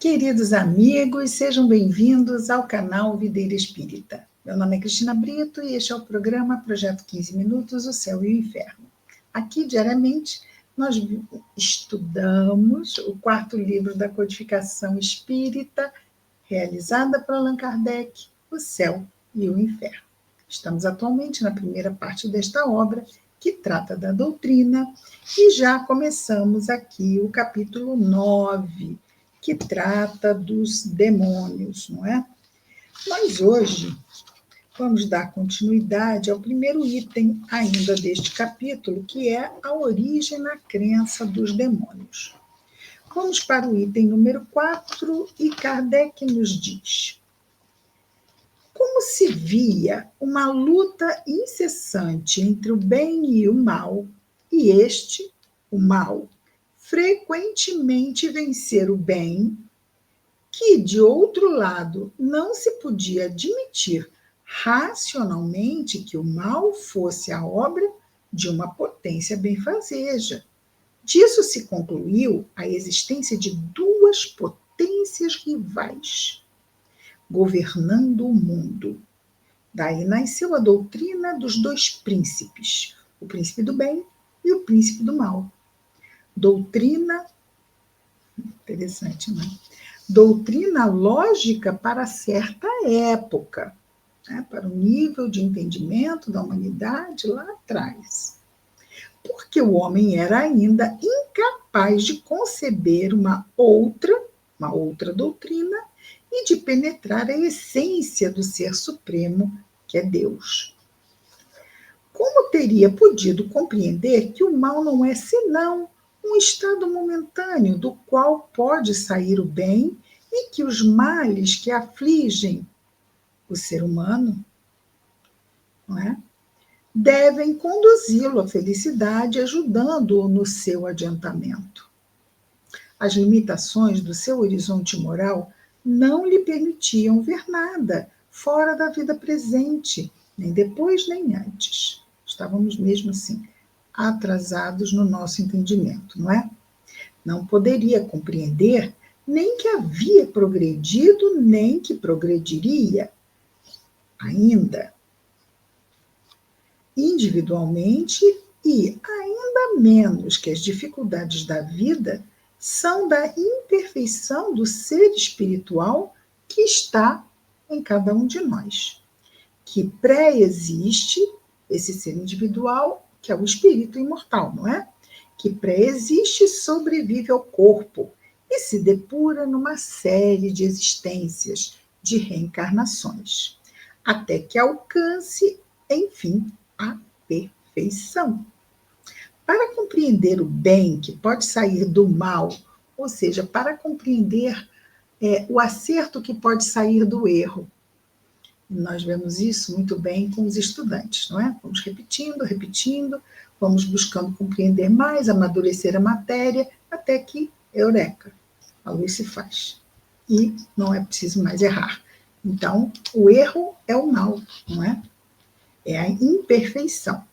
Queridos amigos, sejam bem-vindos ao canal Videira Espírita. Meu nome é Cristina Brito e este é o programa Projeto 15 Minutos, o Céu e o Inferno. Aqui, diariamente, nós estudamos o quarto livro da codificação espírita, realizada por Allan Kardec, O Céu e o Inferno. Estamos atualmente na primeira parte desta obra, que trata da doutrina, e já começamos aqui o capítulo 9, que trata dos demônios, não é? Mas hoje vamos dar continuidade ao primeiro item ainda deste capítulo, que é a origem na crença dos demônios. Vamos para o item número 4 e Kardec nos diz: como se via uma luta incessante entre o bem e o mal, e este, o mal, frequentemente vencer o bem, que, de outro lado, não se podia admitir racionalmente que o mal fosse a obra de uma potência benfazeja. Disso se concluiu a existência de duas potências rivais, governando o mundo. Daí nasceu a doutrina dos dois príncipes, o príncipe do bem e o príncipe do mal. Doutrina, interessante, não é? Doutrina lógica para certa época, né? Para o nível de entendimento da humanidade lá atrás. Porque o homem era ainda incapaz de conceber uma outra doutrina e de penetrar a essência do ser supremo, que é Deus. Como teria podido compreender que o mal não é senão um estado momentâneo do qual pode sair o bem e que os males que afligem o ser humano, não é, devem conduzi-lo à felicidade, ajudando-o no seu adiantamento. As limitações do seu horizonte moral não lhe permitiam ver nada fora da vida presente, nem depois nem antes. Estávamos mesmo assim, atrasados no nosso entendimento, não é? Não poderia compreender nem que havia progredido, nem que progrediria ainda individualmente, e ainda menos que as dificuldades da vida são da imperfeição do ser espiritual que está em cada um de nós, que pré-existe esse ser individual, que é o espírito imortal, não é? Que pré-existe e sobrevive ao corpo e se depura numa série de existências, de reencarnações, até que alcance, enfim, a perfeição. Para compreender o bem que pode sair do mal, ou seja, para compreender o acerto que pode sair do erro, nós vemos isso muito bem com os estudantes, não é? Vamos repetindo, vamos buscando compreender mais, amadurecer a matéria, até que, eureka, a luz se faz. E não é preciso mais errar. Então, o erro é o mal, não é? É a imperfeição.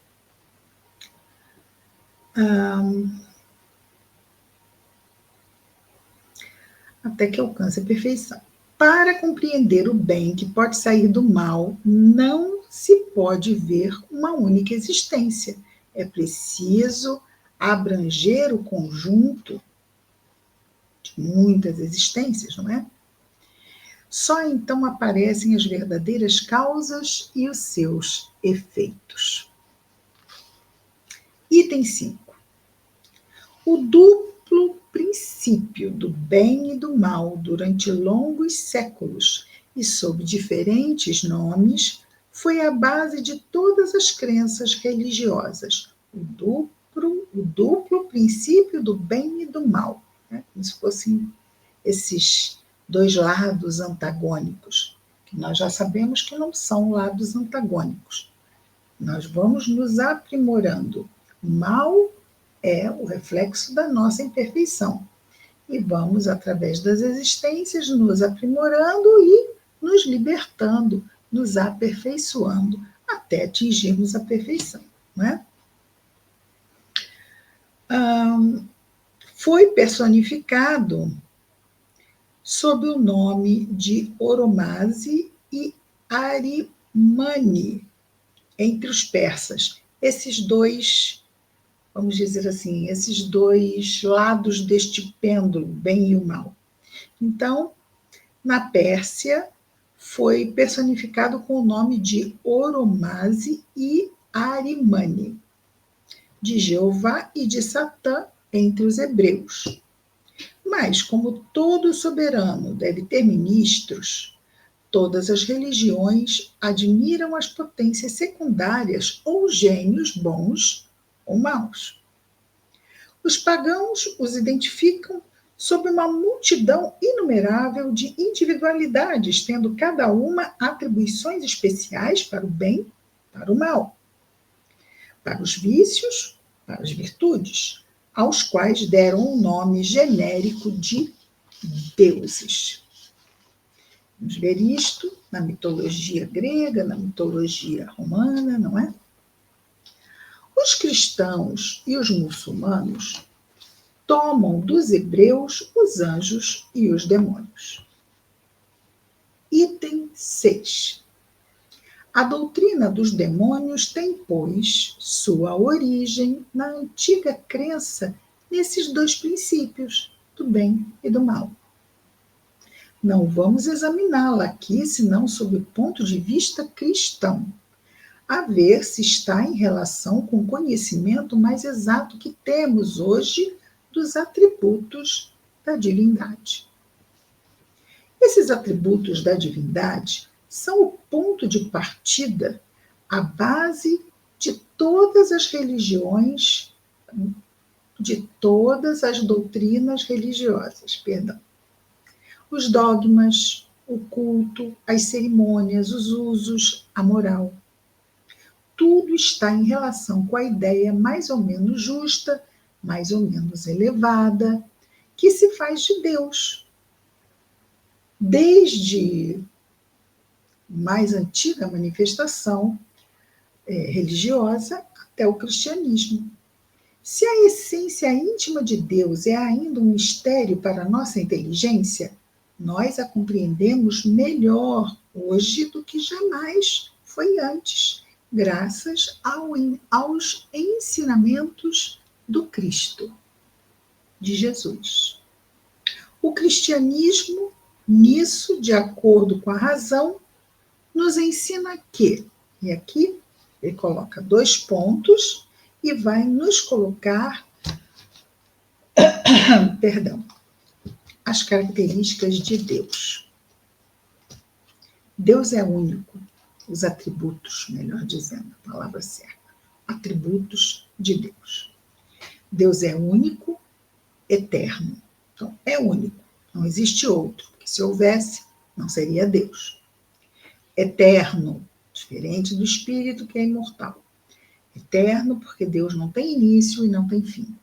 Até que alcance a perfeição. Para compreender o bem que pode sair do mal, não se pode ver uma única existência. É preciso abranger o conjunto de muitas existências, não é? Só então aparecem as verdadeiras causas e os seus efeitos. Item 5. O duplo princípio do bem e do mal durante longos séculos e sob diferentes nomes foi a base de todas as crenças religiosas. O duplo princípio do bem e do mal, né? Como se fossem esses dois lados antagônicos, que nós já sabemos que não são lados antagônicos. Nós vamos nos aprimorando. O mal é o reflexo da nossa imperfeição. E vamos, através das existências, nos aprimorando e nos libertando, nos aperfeiçoando, até atingirmos a perfeição, não é? Foi personificado sob o nome de Oromaze e Arimane, entre os persas. Esses dois, vamos dizer assim, esses dois lados deste pêndulo, bem e o mal. Então, na Pérsia, foi personificado com o nome de Oromaze e Arimane, de Jeová e de Satã entre os hebreus. Mas, como todo soberano deve ter ministros, todas as religiões admiram as potências secundárias ou gênios bons ou maus. Os pagãos os identificam sob uma multidão inumerável de individualidades, tendo cada uma atribuições especiais para o bem, para o mal, para os vícios, para as virtudes, aos quais deram o nome genérico de deuses. Vamos ver isto na mitologia grega, na mitologia romana, não é? Os cristãos e os muçulmanos tomam dos hebreus os anjos e os demônios. Item 6. A doutrina dos demônios tem, pois, sua origem na antiga crença nesses dois princípios, do bem e do mal. Não vamos examiná-la aqui, senão sob o ponto de vista cristão, a ver se está em relação com o conhecimento mais exato que temos hoje dos atributos da divindade. Esses atributos da divindade são o ponto de partida, a base de todas as religiões, de todas as doutrinas religiosas, perdão. Os dogmas, o culto, as cerimônias, os usos, a moral. Tudo está em relação com a ideia mais ou menos justa, mais ou menos elevada, que se faz de Deus. Desde mais antiga manifestação religiosa até o cristianismo. Se a essência íntima de Deus é ainda um mistério para a nossa inteligência, nós a compreendemos melhor hoje do que jamais foi antes, graças aos ensinamentos do Cristo, de Jesus. O cristianismo, nisso, de acordo com a razão, nos ensina que, e aqui ele coloca 2 pontos e vai nos colocar, as características de Deus. Deus é único, os atributos, melhor dizendo, a palavra certa, atributos de Deus. Deus é único, eterno. Então, é único, não existe outro, porque se houvesse, não seria Deus. Eterno, diferente do Espírito que é imortal. Eterno, porque Deus não tem início e não tem fim.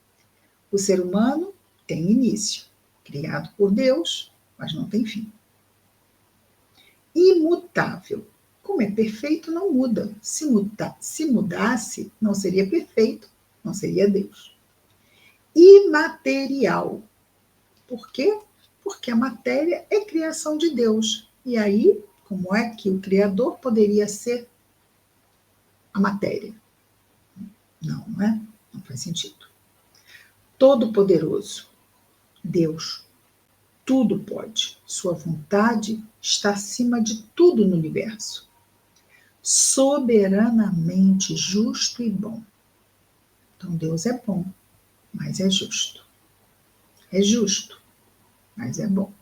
O ser humano tem início, criado por Deus, mas não tem fim. Imutável. Como é perfeito, não muda. Se mudasse, não seria perfeito, não seria Deus. Imaterial. Por quê? Porque a matéria é criação de Deus. E aí, como é que o Criador poderia ser a matéria? Não, não é? Não faz sentido. Todo-Poderoso. Deus. Tudo pode. Sua vontade está acima de tudo no universo. Soberanamente justo e bom. Então, Deus é bom, mas é justo. É justo, mas é bom.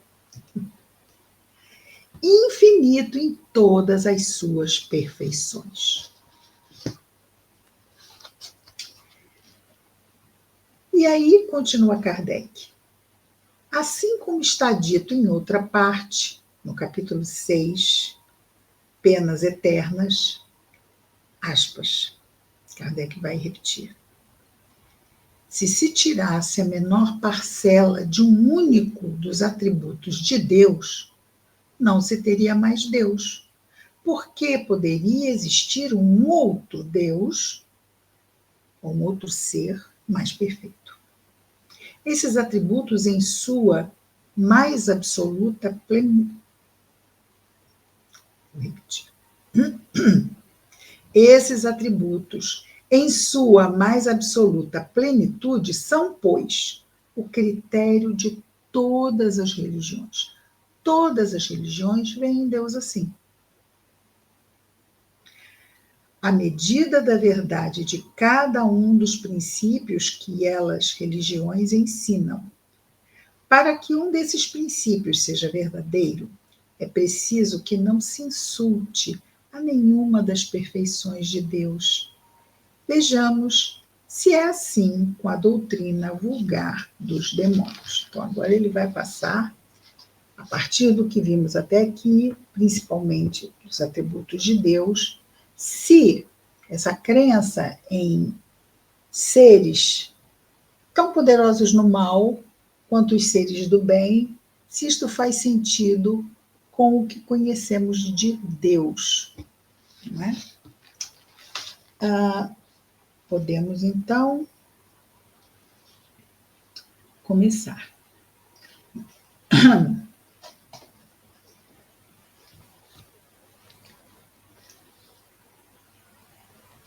Infinito em todas as suas perfeições. E aí, continua Kardec. Assim como está dito em outra parte, no capítulo 6, Penas Eternas, aspas, Kardec vai repetir. Se tirasse a menor parcela de um único dos atributos de Deus, não se teria mais Deus, porque poderia existir um outro Deus, ou um outro ser mais perfeito. Esses atributos, em sua mais absoluta plenitude. Esses atributos, em sua mais absoluta plenitude, são, pois, o critério de todas as religiões. Todas as religiões veem em Deus assim. A medida da verdade de cada um dos princípios que elas, religiões, ensinam. Para que um desses princípios seja verdadeiro, é preciso que não se insulte a nenhuma das perfeições de Deus. Vejamos se é assim com a doutrina vulgar dos demônios. Então, agora ele vai passar, a partir do que vimos até aqui, principalmente dos atributos de Deus, se essa crença em seres tão poderosos no mal quanto os seres do bem, se isto faz sentido com o que conhecemos de Deus. Não é? Podemos, então, começar.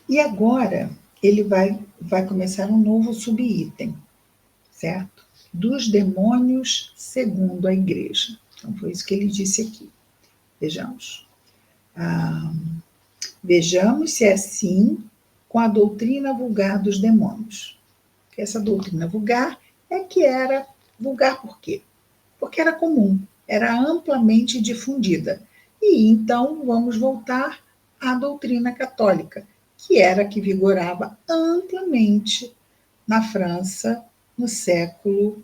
E agora ele vai começar um novo subitem, certo? Dos demônios segundo a igreja. Então, foi isso que ele disse aqui. Vejamos. Vejamos se é assim com a doutrina vulgar dos demônios. Essa doutrina vulgar é que era vulgar por quê? Porque era comum, era amplamente difundida. E então vamos voltar à doutrina católica, que era a que vigorava amplamente na França no século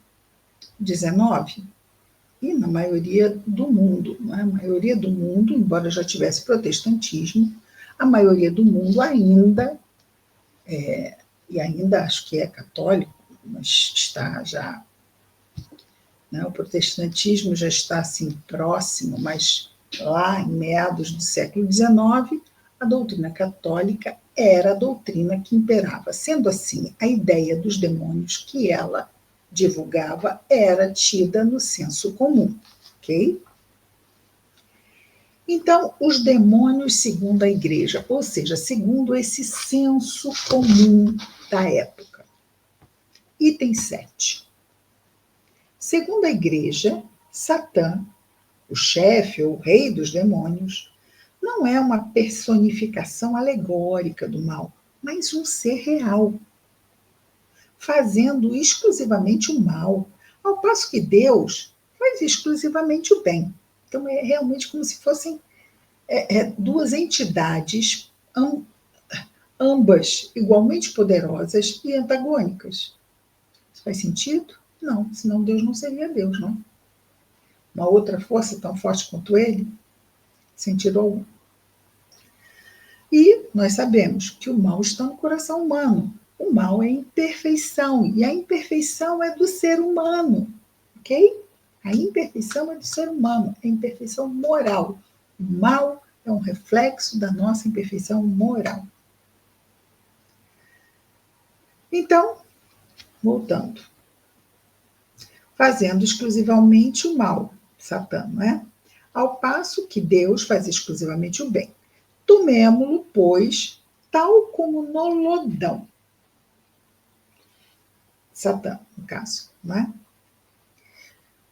XIX e na maioria do mundo. Né? A maioria do mundo, embora já tivesse protestantismo, a maioria do mundo ainda, e ainda acho que é católico, mas está já, né, o protestantismo já está assim próximo, mas lá em meados do século XIX, a doutrina católica era a doutrina que imperava. Sendo assim, a ideia dos demônios que ela divulgava era tida no senso comum, ok? Então, os demônios segundo a igreja, ou seja, segundo esse senso comum da época. Item 7. Segundo a igreja, Satã, o chefe ou o rei dos demônios, não é uma personificação alegórica do mal, mas um ser real, fazendo exclusivamente o mal, ao passo que Deus faz exclusivamente o bem. Então, é realmente como se fossem duas entidades, ambas igualmente poderosas e antagônicas. Isso faz sentido? Não, senão Deus não seria Deus, não. Uma outra força tão forte quanto ele? Sentido algum. E nós sabemos que o mal está no coração humano. O mal é imperfeição, e a imperfeição é do ser humano, ok? A imperfeição é do ser humano, é imperfeição moral. O mal é um reflexo da nossa imperfeição moral. Então, voltando. Fazendo exclusivamente o mal, Satã, não é? Ao passo que Deus faz exclusivamente o bem. Tomemo-lo, pois, tal como no lodão. Satã, no caso, não é?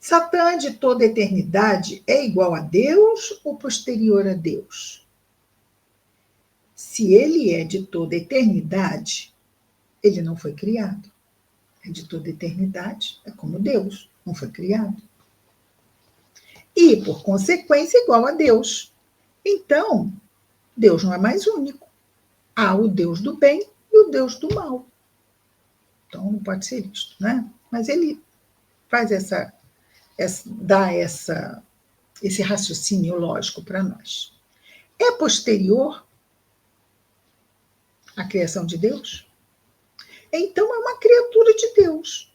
Satã de toda eternidade é igual a Deus ou posterior a Deus? Se ele é de toda eternidade, ele não foi criado. É de toda eternidade, é como Deus, não foi criado. E, por consequência, igual a Deus. Então, Deus não é mais único. Há o Deus do bem e o Deus do mal. Então, não pode ser isto, né? Mas ele faz dá esse raciocínio lógico para nós. É posterior à criação de Deus? Então, é uma criatura de Deus.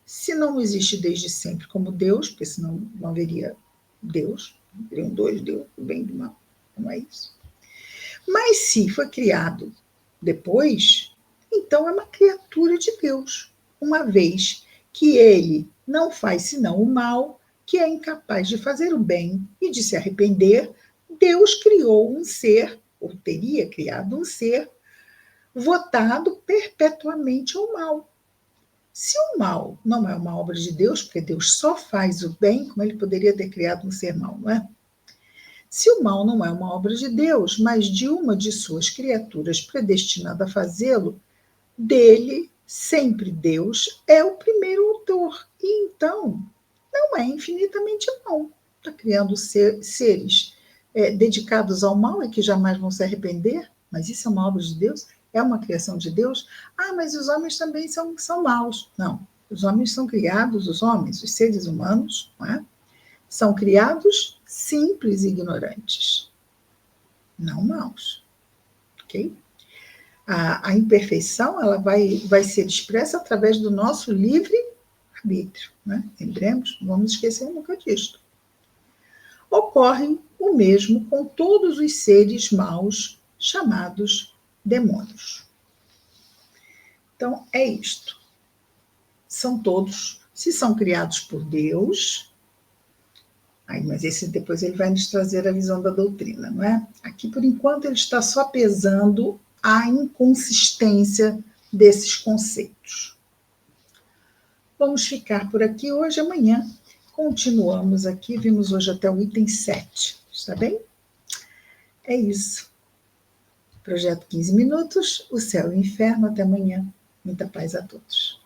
Se não existe desde sempre como Deus, porque senão não haveria Deus, haveriam dois deuses, do bem e do mal. Não é isso. Mas se foi criado depois, então é uma criatura de Deus, uma vez que ele não faz senão o mal, que é incapaz de fazer o bem e de se arrepender, Deus criou um ser, ou teria criado um ser, votado perpetuamente ao mal. Se o mal não é uma obra de Deus, porque Deus só faz o bem, como ele poderia ter criado um ser mau, não é? Se o mal não é uma obra de Deus, mas de uma de suas criaturas predestinada a fazê-lo, dele, sempre Deus, é o primeiro autor. E então, não é infinitamente mau. Está criando seres dedicados ao mal e que jamais vão se arrepender, mas isso é uma obra de Deus? É uma criação de Deus? Ah, mas os homens também são maus. Não, os homens são criados, os homens, os seres humanos, não é? São criados simples e ignorantes, não maus, ok? A imperfeição ela vai ser expressa através do nosso livre-arbítrio, né? Lembremos, não vamos esquecer nunca disto. Ocorre o mesmo com todos os seres maus chamados demônios. Então, é isto. São todos, se são criados por Deus, mas esse depois ele vai nos trazer a visão da doutrina, não é? Aqui, por enquanto, ele está só pesando a inconsistência desses conceitos. Vamos ficar por aqui hoje. Amanhã continuamos aqui. Vimos hoje até o item 7. Está bem? É isso. Projeto 15 minutos, o céu e o inferno. Até amanhã. Muita paz a todos.